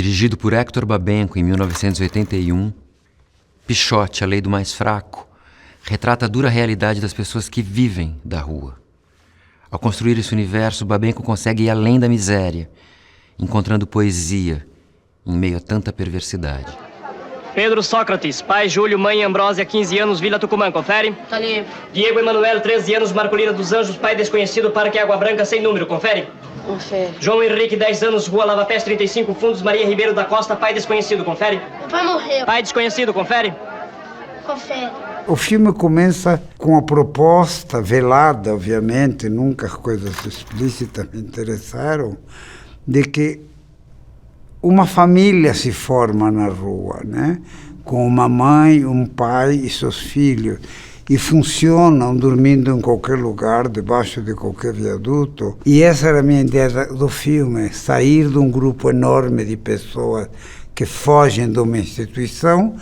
Dirigido por Hector Babenco em 1981, Pichote, A Lei do Mais Fraco, retrata a dura realidade das pessoas que vivem da rua. Ao construir esse universo, Babenco consegue ir além da miséria, encontrando poesia em meio a tanta perversidade. Pedro Sócrates, pai Júlio, mãe Ambrósia, 15 anos, Vila Tucumã, confere? Tá livre. Diego Emanuel, 13 anos, Marcolina dos Anjos, pai desconhecido, Parque Água Branca, sem número, confere? Confere. João Henrique, 10 anos, Rua Lava Pés, 35 Fundos, Maria Ribeiro da Costa, pai desconhecido, confere? Meu pai morreu. Pai desconhecido, confere? Confere. O filme começa com a proposta velada, obviamente, nunca coisas explícitas me interessaram, de que uma família se forma na rua, né? Com uma mãe, um pai e seus filhos, e funcionam dormindo em qualquer lugar, debaixo de qualquer viaduto. E essa era a minha ideia do filme, sair de um grupo enorme de pessoas que fogem de uma instituição,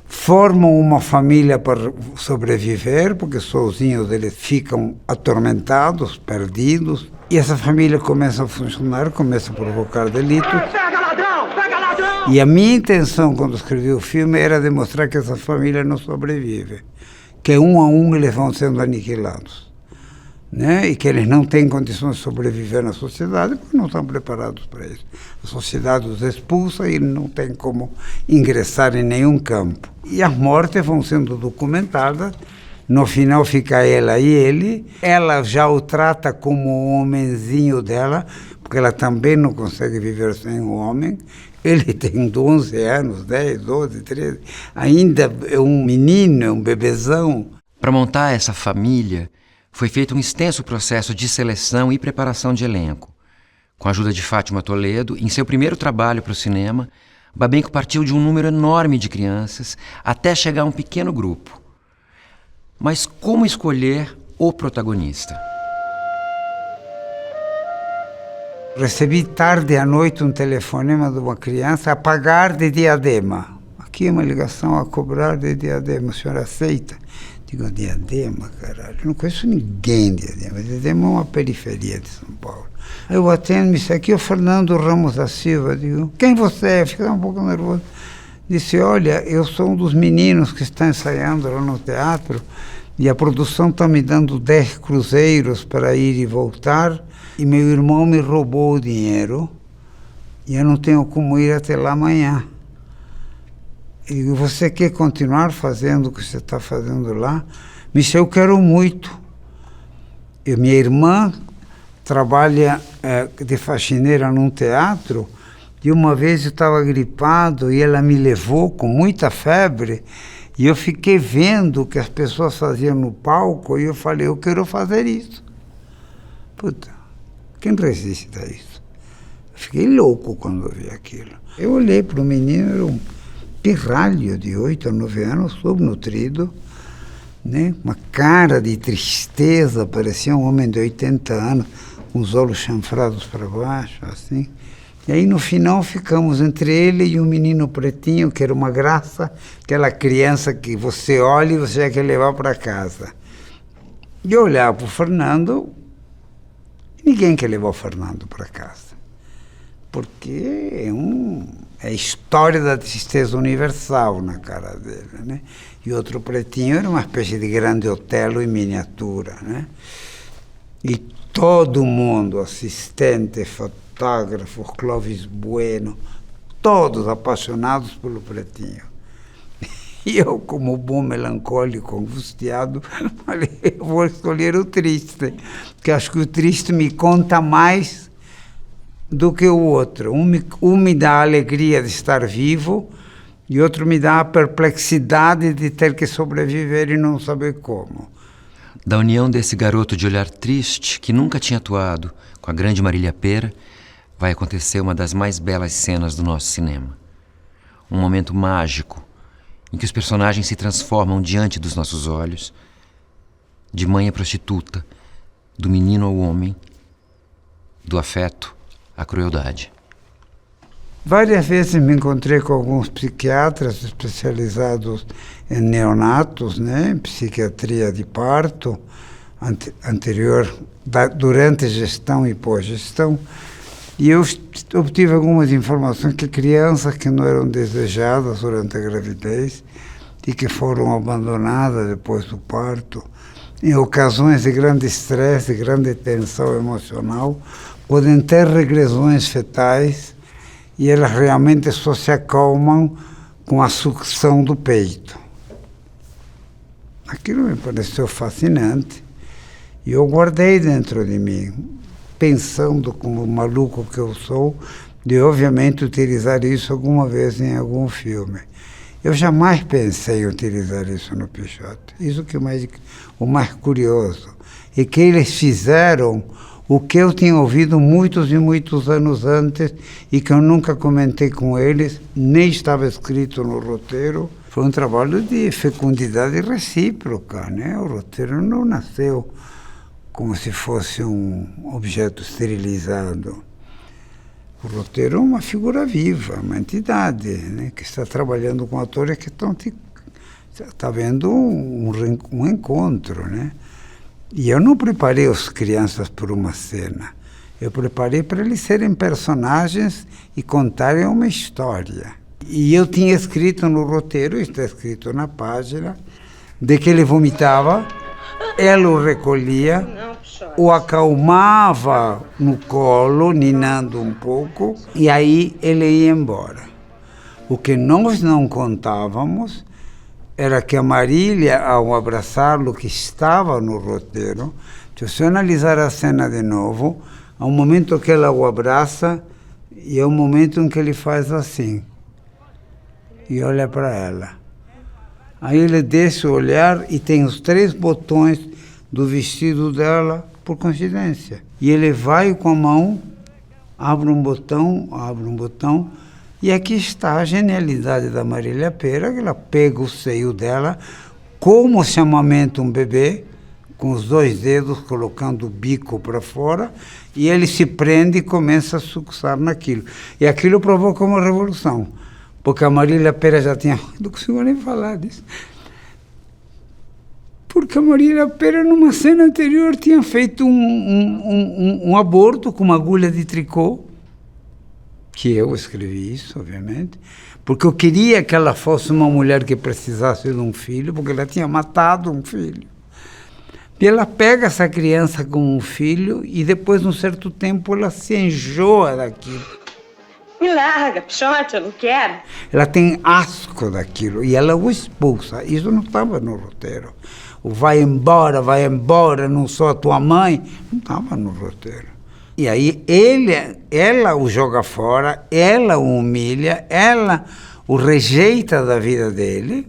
formam uma família para sobreviver, porque sozinhos eles ficam atormentados, perdidos, e essa família começa a funcionar, começa a provocar delitos. Pega ladrão! Pega ladrão! E a minha intenção, quando escrevi o filme, era demonstrar que essa família não sobrevive, que um a um eles vão sendo aniquilados, né? E que eles não têm condições de sobreviver na sociedade porque não estão preparados para isso. A sociedade os expulsa e não tem como ingressar em nenhum campo. E as mortes vão sendo documentadas. No final fica ela e ele. Ela já o trata como o homenzinho dela, porque ela também não consegue viver sem o homem. Ele tem 11 anos, 10, 12, 13. Ainda é um menino, é um bebezão. Para montar essa família, foi feito um extenso processo de seleção e preparação de elenco. Com a ajuda de Fátima Toledo, em seu primeiro trabalho para o cinema, Babenco partiu de um número enorme de crianças até chegar a um pequeno grupo. Mas como escolher o protagonista? Recebi tarde à noite um telefonema de uma criança a pagar de Diadema. Aqui é uma ligação a cobrar de Diadema, a senhora aceita? Digo, Diadema, caralho, eu não conheço ninguém de Diadema. Diadema é uma periferia de São Paulo. Aí eu atendo, me disse, aqui é o Fernando Ramos da Silva. Digo, quem você é? Fiquei um pouco nervoso. Disse, olha, eu sou um dos meninos que está ensaiando lá no teatro e a produção está me dando 10 cruzeiros para ir e voltar e meu irmão me roubou o dinheiro e eu não tenho como ir até lá amanhã. E digo, você quer continuar fazendo o que você está fazendo lá? Me disse, eu quero muito. E minha irmã trabalha de faxineira num teatro. E uma vez eu estava gripado e ela me levou com muita febre e eu fiquei vendo o que as pessoas faziam no palco e eu falei, eu quero fazer isso. Puta, quem resiste a isso? Eu fiquei louco quando eu vi aquilo. Eu olhei para o menino, era um pirralho de 8 a 9 anos, subnutrido, né? Uma cara de tristeza, parecia um homem de 80 anos, com os olhos chanfrados para baixo, assim. E aí, no final, ficamos entre ele e um menino pretinho, que era uma graça, aquela criança que você olha e você quer levar para casa. E eu olhava para o Fernando, e ninguém quer levar o Fernando para casa. Porque é a história da tristeza universal na cara dele, né? E outro pretinho era uma espécie de grande Otelo em miniatura, né? E todo mundo, assistente, fotógrafo, Clóvis Bueno, todos apaixonados pelo pretinho. E eu, como bom melancólico, angustiado, falei, eu vou escolher o triste, porque acho que o triste me conta mais do que o outro. Um me dá a alegria de estar vivo e outro me dá a perplexidade de ter que sobreviver e não saber como. Da união desse garoto de olhar triste, que nunca tinha atuado, com a grande Marília Pêra, vai acontecer uma das mais belas cenas do nosso cinema. Um momento mágico, em que os personagens se transformam diante dos nossos olhos, de mãe a prostituta, do menino ao homem, do afeto à crueldade. Várias vezes me encontrei com alguns psiquiatras especializados em neonatos, né, em psiquiatria de parto, anterior, durante gestão e pós-gestão, E eu obtive algumas informações que crianças que não eram desejadas durante a gravidez e que foram abandonadas depois do parto, em ocasiões de grande estresse, de grande tensão emocional, podem ter regressões fetais e elas realmente só se acalmam com a sucção do peito. Aquilo me pareceu fascinante e eu guardei dentro de mim, pensando como maluco que eu sou, de obviamente utilizar isso alguma vez em algum filme. Eu jamais pensei em utilizar isso no Peixoto. Isso que o mais curioso é que eles fizeram o que eu tinha ouvido muitos e muitos anos antes e que eu nunca comentei com eles, nem estava escrito no roteiro. Foi um trabalho de fecundidade recíproca, né? O roteiro não nasceu como se fosse um objeto esterilizado. O roteiro é uma figura viva, uma entidade, né? Que está trabalhando com atores que está vendo um encontro, né? E eu não preparei as crianças para uma cena. Eu preparei para eles serem personagens e contarem uma história. E eu tinha escrito no roteiro, está escrito na página, de que ele vomitava, ela o recolhia, o acalmava no colo, ninando um pouco, e aí ele ia embora. O que nós não contávamos era que a Marília, ao abraçá-lo, que estava no roteiro, se você analisar a cena de novo, há um momento que ela o abraça e é um momento em que ele faz assim, e olha para ela. Aí ele desce o olhar e tem os 3 botões do vestido dela, por coincidência. E ele vai com a mão, abre um botão, e aqui está a genialidade da Marília Pêra, que ela pega o seio dela, como se amamenta um bebê, com os 2 dedos colocando o bico para fora, e ele se prende e começa a succionar naquilo. E aquilo provoca uma revolução, porque a Marília Pêra já tinha... Não consigo nem falar disso. Porque a Marília Pêra, numa cena anterior, tinha feito um aborto com uma agulha de tricô, que eu escrevi isso, obviamente, porque eu queria que ela fosse uma mulher que precisasse de um filho, porque ela tinha matado um filho. E ela pega essa criança com um filho e depois, num certo tempo, ela se enjoa daquilo. Me larga, Peixoto, eu não quero. Ela tem asco daquilo e ela o expulsa. Isso não estava no roteiro. O vai embora, não sou a tua mãe, não estava no roteiro. E aí ela o joga fora, ela o humilha, ela o rejeita da vida dele,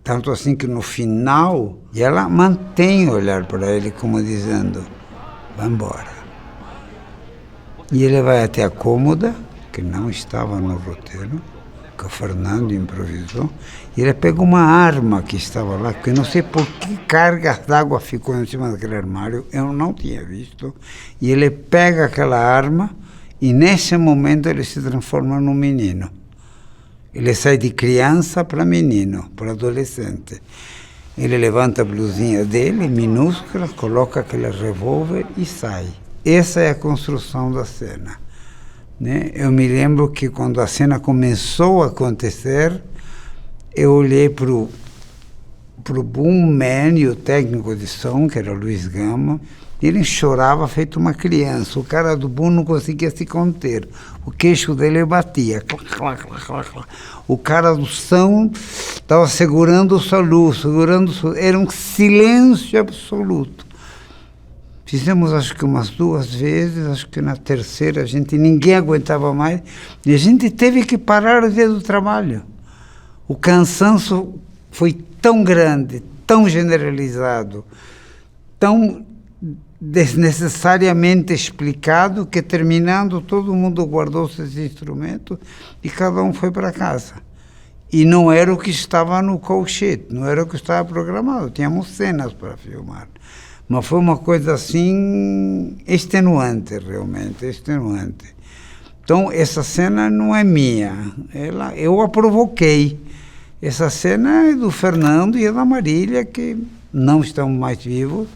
tanto assim que no final, ela mantém o olhar para ele como dizendo, vai embora. E ele vai até a cômoda, que não estava no roteiro, que o Fernando improvisou, e ele pega uma arma que estava lá, que eu não sei por que carga d'água ficou em cima daquele armário, eu não tinha visto, e ele pega aquela arma e nesse momento ele se transforma num menino. Ele sai de criança para menino, para adolescente. Ele levanta a blusinha dele, minúscula, coloca aquele revólver e sai. Essa é a construção da cena. Né? Eu me lembro que quando a cena começou a acontecer, eu olhei para o boom man e o técnico de som, que era o Luiz Gama, e ele chorava feito uma criança. O cara do boom não conseguia se conter. O queixo dele batia. Clac, clac, clac, clac, clac. O cara do som estava segurando o soluço, era um silêncio absoluto. Fizemos acho que umas 2 vezes, acho que na terceira ninguém aguentava mais, e a gente teve que parar o dia do trabalho. O cansaço foi tão grande, tão generalizado, tão desnecessariamente explicado, que terminando todo mundo guardou seus instrumentos e cada um foi para casa. E não era o que estava no call sheet, não era o que estava programado, tínhamos cenas para filmar. Mas foi uma coisa assim extenuante, realmente, extenuante. Então, essa cena não é minha, eu a provoquei. Essa cena é do Fernando e é da Marília, que não estão mais vivos,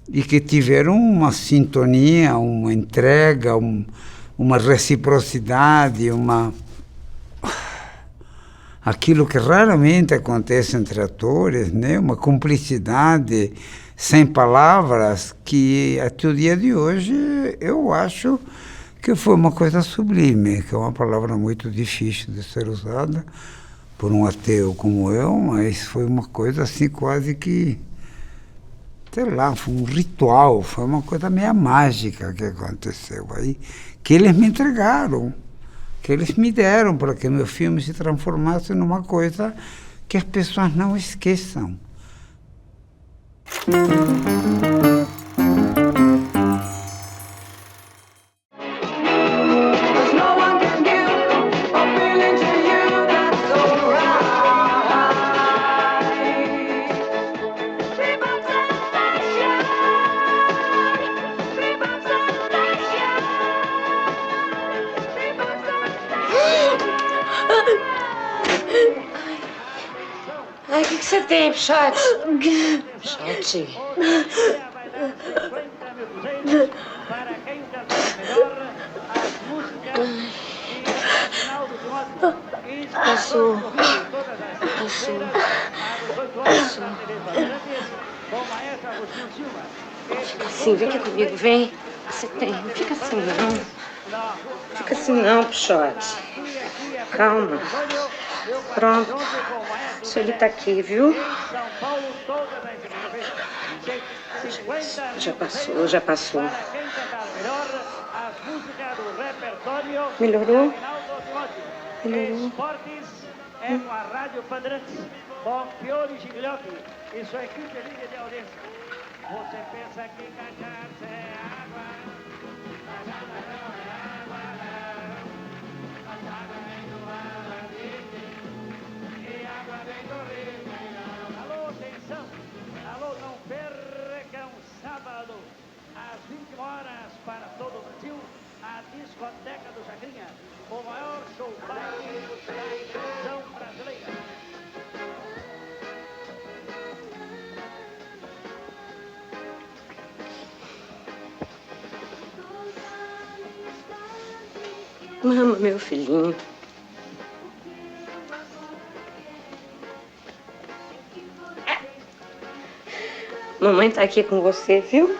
e que tiveram uma sintonia, uma entrega, uma reciprocidade, aquilo que raramente acontece entre atores, né? Uma cumplicidade sem palavras que até o dia de hoje eu acho que foi uma coisa sublime, que é uma palavra muito difícil de ser usada por um ateu como eu, mas foi uma coisa assim quase que, sei lá, foi um ritual, foi uma coisa meio mágica que aconteceu aí, que eles me entregaram, que eles me deram para que meu filme se transformasse numa coisa que as pessoas não esqueçam. Ai, o que você tem, Pichote? Pichote. Passou. Fica assim, vem aqui comigo, vem. Você tem, não fica assim não. Fica assim não, Pichote. Calma. Pronto. Isso ele tá aqui, viu? Já passou. Melhorou? Melhorou. É com a Rádio Bandeirantes, com Fiore Gigliotti e sua equipe líder de audiência. Você pensa que cachaça é água? Alô, atenção! Alô, não percam sábado, às 20 horas para todo o Brasil, a discoteca do Chacrinha, o maior show baile da canção brasileira. Mama, meu filhinho. Mamãe tá aqui com você, viu?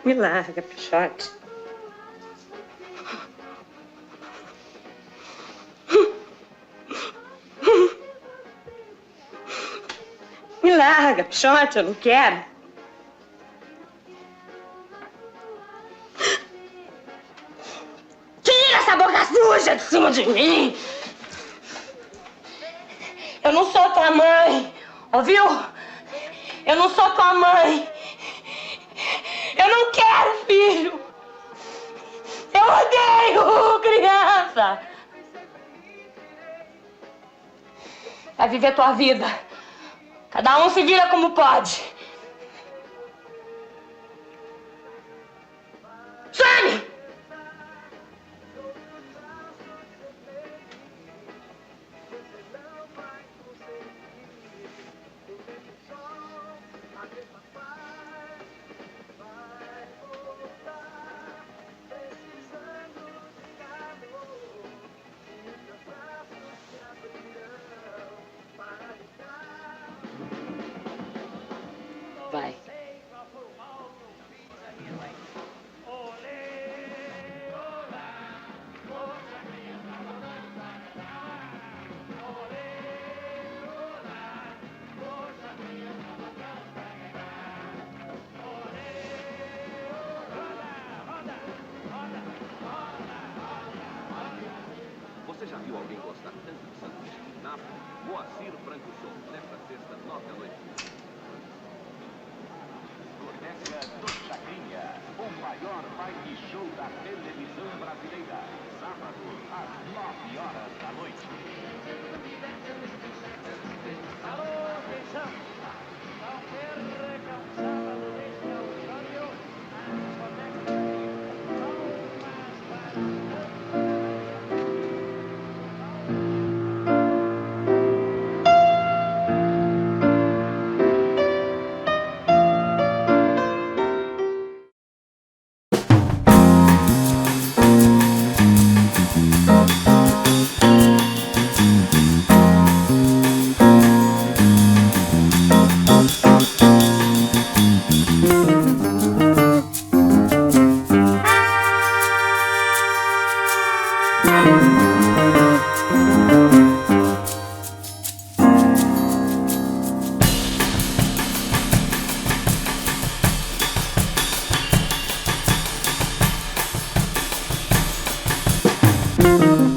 Me larga, Pichote. Me larga, Pichote, eu não quero. Tira essa boca suja de cima de mim! Eu não sou tua mãe, ouviu? Eu não sou tua mãe. Eu não quero filho! Eu odeio criança! Vai viver tua vida. Cada um se vira como pode. Some! Vai. Você já viu alguém gostar tanto de sanduíche de Nápoles? Moacir Franco Show, nesta sexta, 9h. Discoteca do Chacrinha, o maior baile Tchau.